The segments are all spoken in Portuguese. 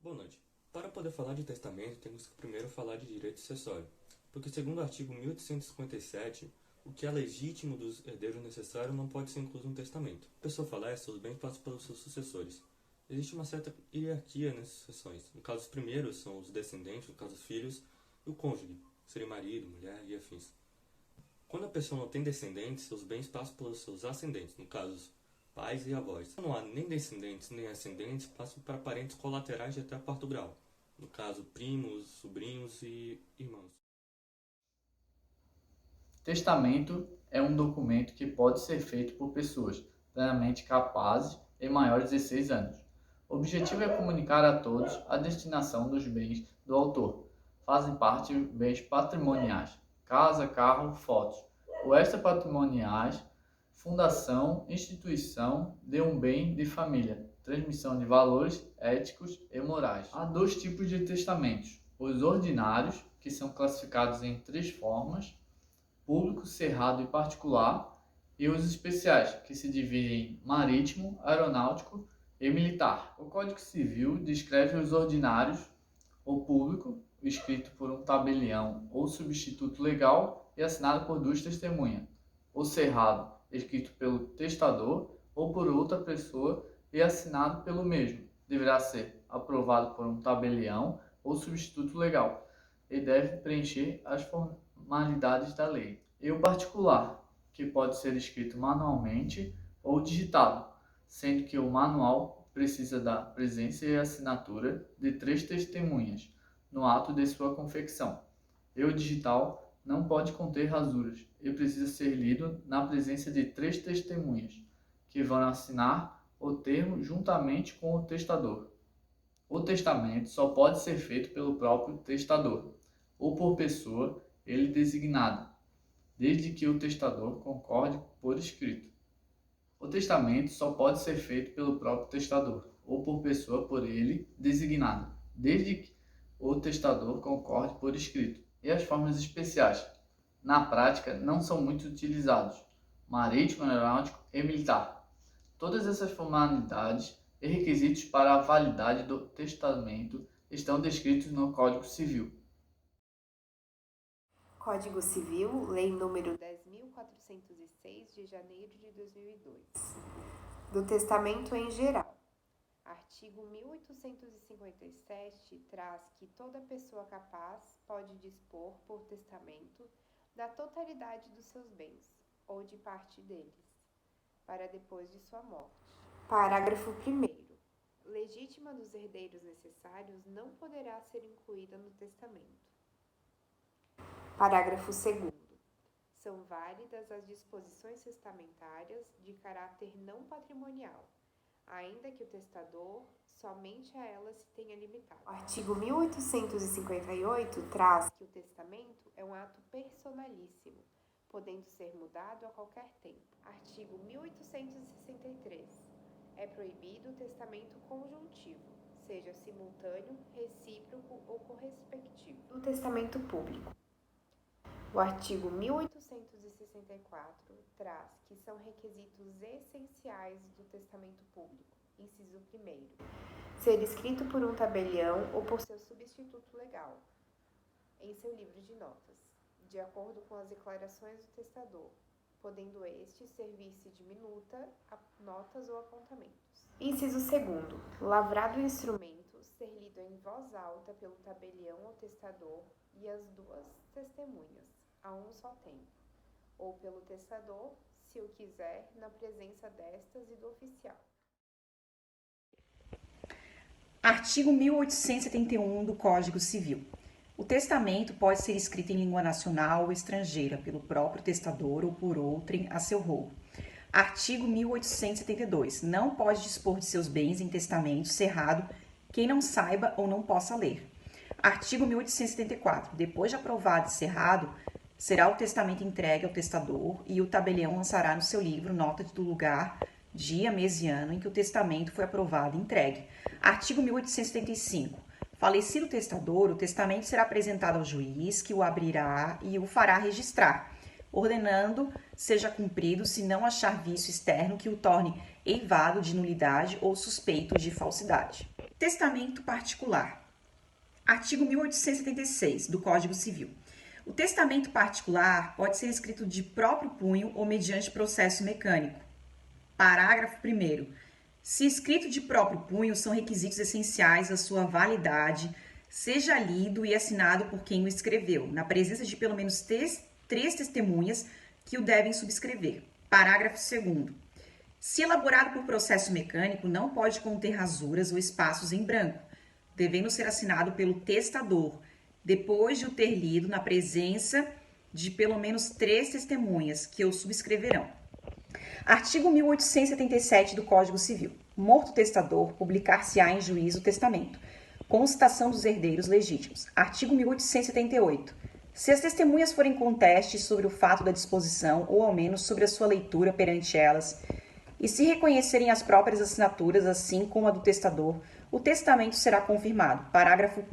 Boa noite. Para poder falar de testamento, temos que primeiro falar de direito sucessório, porque segundo o artigo 1857, o que é legítimo dos herdeiros necessários não pode ser incluso no testamento. A pessoa falece, os bens passam pelos seus sucessores. Existe uma certa hierarquia nas sucessões. No caso, os primeiros são os descendentes, no caso, os filhos, e o cônjuge, que seria marido, mulher e afins. Quando a pessoa não tem descendentes, seus bens passam pelos seus ascendentes, no caso, os pais e avós. Quando não há nem descendentes nem ascendentes, passam para parentes colaterais de até quarto grau, no caso, primos, sobrinhos e irmãos. Testamento é um documento que pode ser feito por pessoas plenamente capazes e maiores de 16 anos. O objetivo é comunicar a todos a destinação dos bens do autor. Fazem parte bens patrimoniais, casa, carro, fotos, ou extrapatrimoniais, fundação, instituição de um bem de família, transmissão de valores éticos e morais. Há dois tipos de testamentos: os ordinários, que são classificados em três formas: público, cerrado e particular, e os especiais, que se dividem em marítimo, aeronáutico e militar. O Código Civil descreve os ordinários: o público, escrito por um tabelião ou substituto legal e assinado por duas testemunhas; o cerrado, escrito pelo testador ou por outra pessoa e assinado pelo mesmo. Deverá ser aprovado por um tabelião ou substituto legal e deve preencher as formalidades da lei. E o particular, que pode ser escrito manualmente ou digitado, sendo que o manual precisa da presença e assinatura de três testemunhas no ato de sua confecção, e o digital não pode conter rasuras e precisa ser lido na presença de três testemunhas, que vão assinar o termo juntamente com o testador. O testamento só pode ser feito pelo próprio testador ou por pessoa ele designada, desde que o testador concorde por escrito. O testamento só pode ser feito pelo próprio testador ou por pessoa por ele designada, desde que o testador concorde por escrito. E as formas especiais, na prática, não são muito utilizados: marítimo, aeronáutico e militar. Todas essas formalidades e requisitos para a validade do testamento estão descritos no Código Civil. Código Civil, Lei nº 10.406, de janeiro de 2002. Do testamento em geral. Artigo 1857 traz que toda pessoa capaz pode dispor por testamento da totalidade dos seus bens, ou de parte deles, para depois de sua morte. Parágrafo 1º. Legítima dos herdeiros necessários não poderá ser incluída no testamento. Parágrafo 2º. São válidas as disposições testamentárias de caráter não patrimonial, ainda que o testador somente a elas se tenha limitado. O artigo 1858 traz que o testamento é um ato personalíssimo, podendo ser mudado a qualquer tempo. Artigo 1863. É proibido o testamento conjuntivo, seja simultâneo, recíproco ou correspectivo. O testamento público. O artigo 1864 traz que são requisitos essenciais do testamento público, inciso 1º, ser escrito por um tabelião ou por seu substituto legal, em seu livro de notas, de acordo com as declarações do testador, podendo este servir-se de minuta, notas ou apontamentos. Inciso 2º, lavrado o instrumento ser lido em voz alta pelo tabelião ou testador e as duas testemunhas, a um só tempo, ou pelo testador, se o quiser, na presença destas e do oficial. Artigo 1871 do Código Civil. O testamento pode ser escrito em língua nacional ou estrangeira, pelo próprio testador ou por outrem a seu rolo. Artigo 1872. Não pode dispor de seus bens em testamento cerrado quem não saiba ou não possa ler. Artigo 1874. Depois de aprovado e cerrado, será o testamento entregue ao testador e o tabelião lançará no seu livro nota do lugar, dia, mês e ano em que o testamento foi aprovado e entregue. Artigo 1875. Falecido o testador, o testamento será apresentado ao juiz, que o abrirá e o fará registrar. ordenando seja cumprido se não achar vício externo que o torne eivado de nulidade ou suspeito de falsidade. Testamento particular. Artigo 1876 do Código Civil. O testamento particular pode ser escrito de próprio punho ou mediante processo mecânico. Parágrafo 1º. Se escrito de próprio punho, são requisitos essenciais à sua validade, seja lido e assinado por quem o escreveu, na presença de pelo menos três testemunhas que o devem subscrever. Parágrafo 2º. Se elaborado por processo mecânico, não pode conter rasuras ou espaços em branco, devendo ser assinado pelo testador, depois de o ter lido na presença de pelo menos 3 testemunhas que o subscreverão. Artigo 1877 do Código Civil. Morto o testador, publicar-se-á em juízo o testamento, com citação dos herdeiros legítimos. Artigo 1878. Se as testemunhas forem contestes sobre o fato da disposição, ou ao menos sobre a sua leitura perante elas, e se reconhecerem as próprias assinaturas, assim como a do testador, o testamento será confirmado. Parágrafo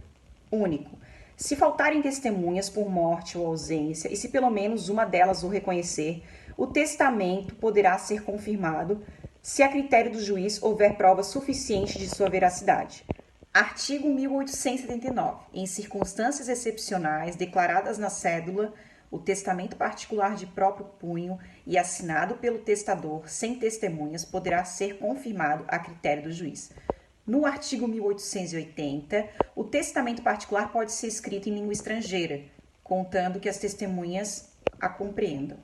único. Se faltarem testemunhas por morte ou ausência, e se pelo menos uma delas o reconhecer, o testamento poderá ser confirmado se a critério do juiz houver prova suficiente de sua veracidade. Artigo 1879. Em circunstâncias excepcionais declaradas na cédula, o testamento particular de próprio punho e assinado pelo testador sem testemunhas poderá ser confirmado a critério do juiz. No artigo 1880, o testamento particular pode ser escrito em língua estrangeira, contando que as testemunhas a compreendam.